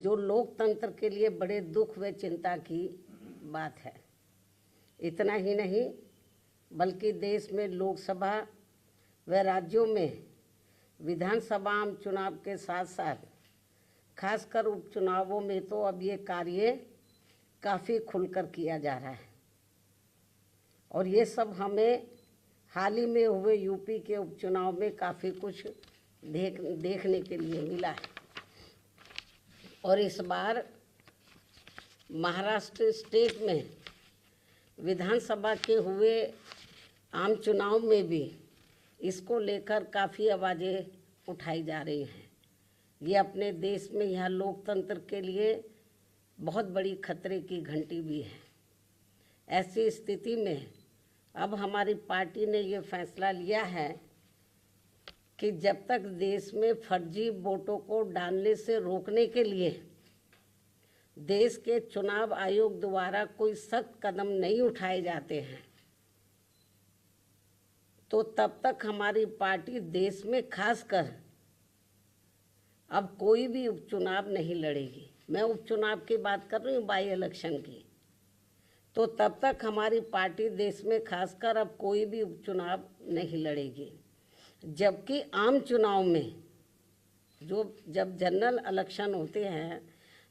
जो लोकतंत्र के लिए बड़े दुख व चिंता की बात है। इतना ही नहीं बल्कि देश में लोकसभा व राज्यों में विधानसभा आम चुनाव के साथ साथ खासकर उपचुनावों में तो अब ये कार्य काफ़ी खुलकर किया जा रहा है। और ये सब हमें हाल ही में हुए यूपी के उपचुनाव में काफ़ी कुछ देखने के लिए मिला है। और इस बार महाराष्ट्र स्टेट में विधानसभा के हुए आम चुनाव में भी इसको लेकर काफ़ी आवाज़ें उठाई जा रही हैं। ये अपने देश में यह लोकतंत्र के लिए बहुत बड़ी खतरे की घंटी भी है। ऐसी स्थिति में अब हमारी पार्टी ने ये फैसला लिया है कि जब तक देश में फर्जी वोटों को डालने से रोकने के लिए देश के चुनाव आयोग द्वारा कोई सख्त कदम नहीं उठाए जाते हैं, तो तब तक हमारी पार्टी देश में खासकर अब कोई भी उपचुनाव नहीं लड़ेगी। मैं उपचुनाव की बात कर रही हूँ, बाई इलेक्शन की। तो तब तक हमारी पार्टी देश में खासकर अब कोई भी उपचुनाव नहीं लड़ेगी। जबकि आम चुनाव में जब जनरल इलेक्शन होते हैं,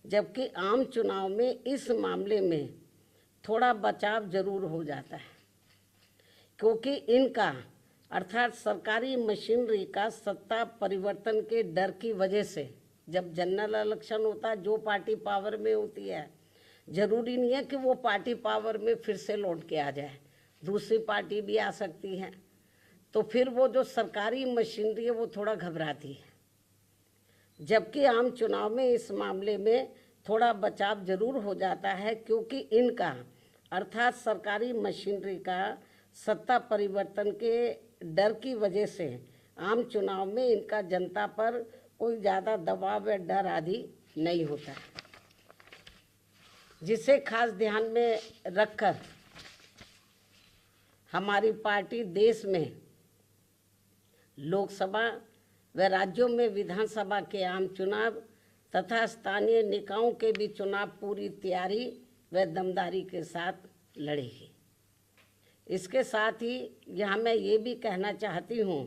जबकि आम चुनाव में इस मामले में थोड़ा बचाव जरूर हो जाता है, क्योंकि इनका अर्थात सरकारी मशीनरी का सत्ता परिवर्तन के डर की वजह से जब जनरल इलेक्शन होता है, जो पार्टी पावर में होती है, जरूरी नहीं है कि वो पार्टी पावर में फिर से लौट के आ जाए, दूसरी पार्टी भी आ सकती है। तो फिर वो जो सरकारी मशीनरी है वो थोड़ा घबराती है। जबकि आम चुनाव में इस मामले में थोड़ा बचाव जरूर हो जाता है, क्योंकि इनका अर्थात सरकारी मशीनरी का सत्ता परिवर्तन के डर की वजह से आम चुनाव में इनका जनता पर कोई ज़्यादा दबाव या डर आदि नहीं होता है, जिसे खास ध्यान में रखकर हमारी पार्टी देश में लोकसभा व राज्यों में विधानसभा के आम चुनाव तथा स्थानीय निकायों के भी चुनाव पूरी तैयारी व दमदारी के साथ लड़ेगी। इसके साथ ही यहाँ मैं ये भी कहना चाहती हूँ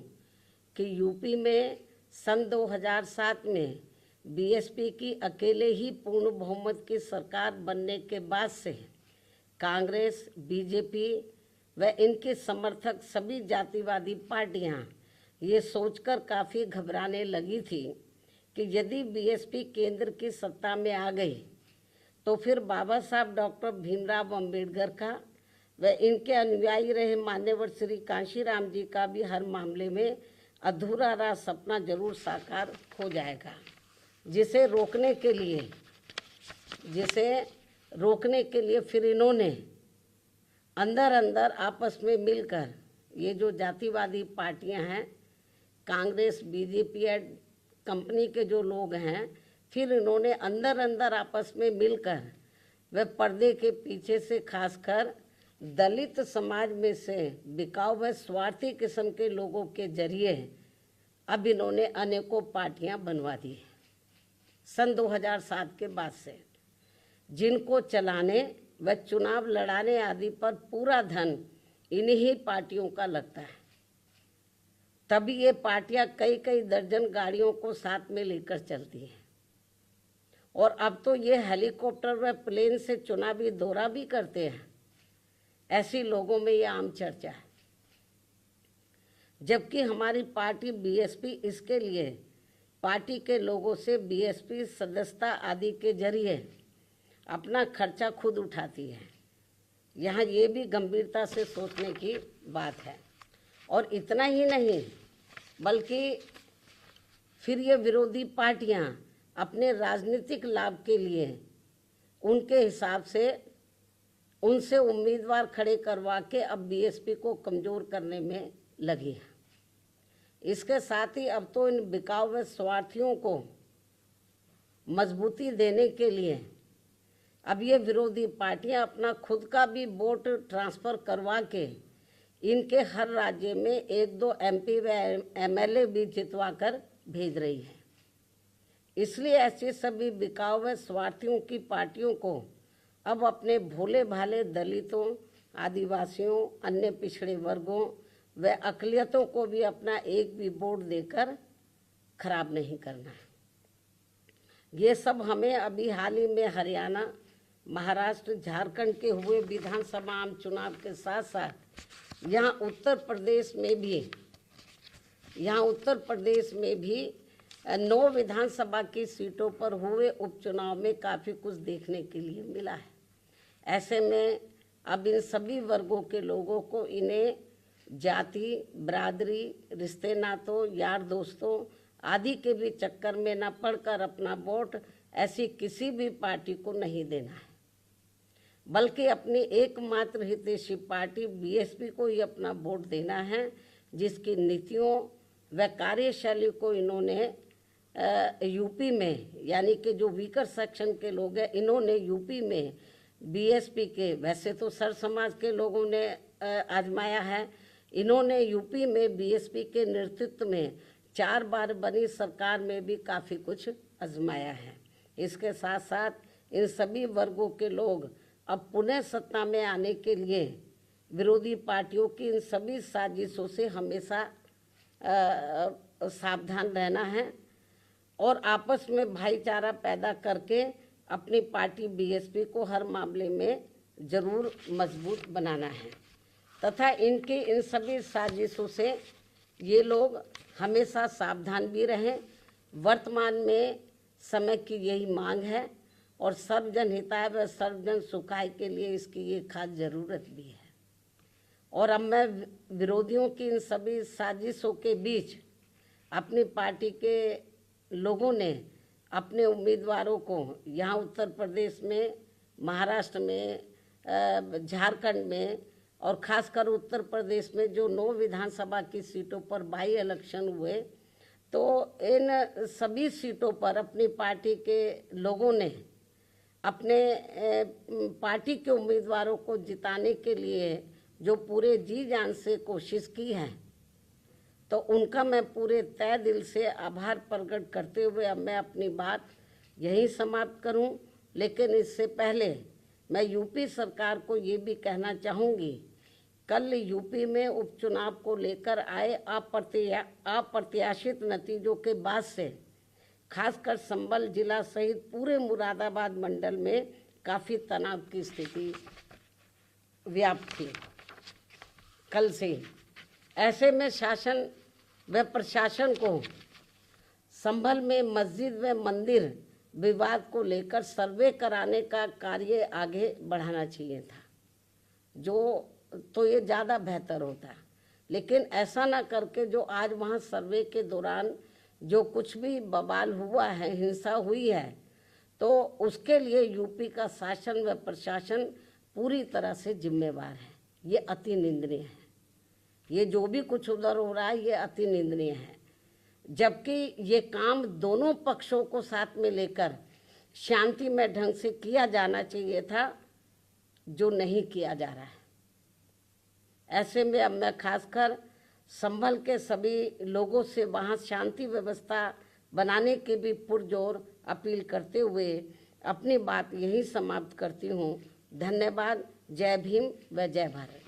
कि यूपी में सन 2007 में बीएसपी की अकेले ही पूर्ण बहुमत की सरकार बनने के बाद से कांग्रेस, बीजेपी व इनके समर्थक सभी जातिवादी पार्टियाँ ये सोचकर काफ़ी घबराने लगी थी कि यदि बीएसपी केंद्र की सत्ता में आ गई तो फिर बाबा साहब डॉक्टर भीमराव अंबेडकर का व इनके अनुयायी रहे मान्यवर श्री कांशीराम जी का भी हर मामले में अधूरा रहा सपना जरूर साकार हो जाएगा, जिसे रोकने के लिए फिर इन्होंने अंदर अंदर आपस में मिलकर ये जो जातिवादी पार्टियां हैं, कांग्रेस, बीजेपी और कंपनी के जो लोग हैं, फिर इन्होंने अंदर अंदर आपस में मिलकर व पर्दे के पीछे से खासकर दलित समाज में से बिकाऊ व स्वार्थी किस्म के लोगों के जरिए अब इन्होंने अनेकों पार्टियां बनवा दी सन 2007 के बाद से, जिनको चलाने व चुनाव लड़ाने आदि पर पूरा धन इन्हीं पार्टियों का लगता है। तभी ये पार्टियां कई कई दर्जन गाड़ियों को साथ में लेकर चलती हैं। और अब तो ये हेलीकॉप्टर व प्लेन से चुनावी दौरा भी करते हैं। ऐसी लोगों में ये आम चर्चा है। जबकि हमारी पार्टी बीएसपी इसके लिए पार्टी के लोगों से बीएसपी सदस्यता आदि के जरिए अपना खर्चा खुद उठाती है। यहाँ ये भी गंभीरता से सोचने की बात है। और इतना ही नहीं बल्कि फिर ये विरोधी पार्टियाँ अपने राजनीतिक लाभ के लिए उनके हिसाब से उनसे उम्मीदवार खड़े करवा के अब बीएसपी को कमज़ोर करने में लगी है। इसके साथ ही अब तो इन बिकाऊ व स्वार्थियों को मजबूती देने के लिए अब ये विरोधी पार्टियां अपना खुद का भी वोट ट्रांसफ़र करवा के इनके हर राज्य में 1-2 एमपी व एमएलए भी जितवा कर भेज रही है। इसलिए ऐसे सभी बिकाऊ व स्वार्थियों की पार्टियों को अब अपने भोले भाले दलितों, आदिवासियों, अन्य पिछड़े वर्गों व अक़लियतों को भी अपना एक भी वोट देकर खराब नहीं करना है। ये सब हमें अभी हाल ही में हरियाणा, महाराष्ट्र, झारखंड के हुए विधानसभा आम चुनाव के साथ साथ यहाँ उत्तर प्रदेश में भी 9 विधानसभा की सीटों पर हुए उपचुनाव में काफ़ी कुछ देखने के लिए मिला है। ऐसे में अब इन सभी वर्गों के लोगों को इन्हें जाति, बरादरी, रिश्ते नातों, यार दोस्तों आदि के भी चक्कर में न पड़कर अपना वोट ऐसी किसी भी पार्टी को नहीं देना है, बल्कि अपनी एकमात्र हितैषी पार्टी बीएसपी को ही अपना वोट देना है, जिसकी नीतियों व कार्यशैली को इन्होंने यूपी में, यानी कि जो वीकर सेक्शन के लोग हैं, इन्होंने यूपी में बीएसपी के, वैसे तो सर समाज के लोगों ने आजमाया है, इन्होंने यूपी में बीएसपी के नेतृत्व में 4 बार बनी सरकार में भी काफ़ी कुछ आजमाया है। इसके साथ साथ इन सभी वर्गों के लोग अब पुनः सत्ता में आने के लिए विरोधी पार्टियों की इन सभी साजिशों से हमेशा सावधान रहना है और आपस में भाईचारा पैदा करके अपनी पार्टी बीएसपी को हर मामले में जरूर मजबूत बनाना है तथा इनकी इन सभी साजिशों से ये लोग हमेशा सावधान भी रहें। वर्तमान में समय की यही मांग है और सर्वजन हिताय व सर्वजन सुखाय के लिए इसकी ये खास ज़रूरत भी है। और अब मैं विरोधियों की इन सभी साजिशों के बीच अपनी पार्टी के लोगों ने अपने उम्मीदवारों को यहाँ उत्तर प्रदेश में, महाराष्ट्र में, झारखंड में और ख़ासकर उत्तर प्रदेश में जो 9 विधानसभा की सीटों पर बाई इलेक्शन हुए, तो इन सभी सीटों पर अपनी पार्टी के लोगों ने अपने पार्टी के उम्मीदवारों को जिताने के लिए जो पूरे जी जान से कोशिश की है, तो उनका मैं पूरे तय दिल से आभार प्रकट करते हुए अब मैं अपनी बात यहीं समाप्त करूं। लेकिन इससे पहले मैं यूपी सरकार को ये भी कहना चाहूँगी, कल यूपी में उपचुनाव को लेकर आए अप्रत्याशित नतीजों के बाद से खासकर संभल जिला सहित पूरे मुरादाबाद मंडल में काफ़ी तनाव की स्थिति व्याप्त थी कल से ही। ऐसे में शासन व प्रशासन को संभल में मस्जिद व मंदिर विवाद को लेकर सर्वे कराने का कार्य आगे बढ़ाना चाहिए था, जो तो ये ज़्यादा बेहतर होता। लेकिन ऐसा ना करके जो आज वहाँ सर्वे के दौरान जो कुछ भी बवाल हुआ है, हिंसा हुई है, तो उसके लिए यूपी का शासन व प्रशासन पूरी तरह से जिम्मेवार है। ये अति निंदनीय है। ये जो भी कुछ उधर हो रहा है ये अति निंदनीय है, जबकि ये काम दोनों पक्षों को साथ में लेकर शांतिमय ढंग से किया जाना चाहिए था, जो नहीं किया जा रहा है। ऐसे में अब मैं खासकर संभल के सभी लोगों से वहाँ शांति व्यवस्था बनाने की भी पुरजोर अपील करते हुए अपनी बात यहीं समाप्त करती हूँ। धन्यवाद। जय भीम व जय भारत।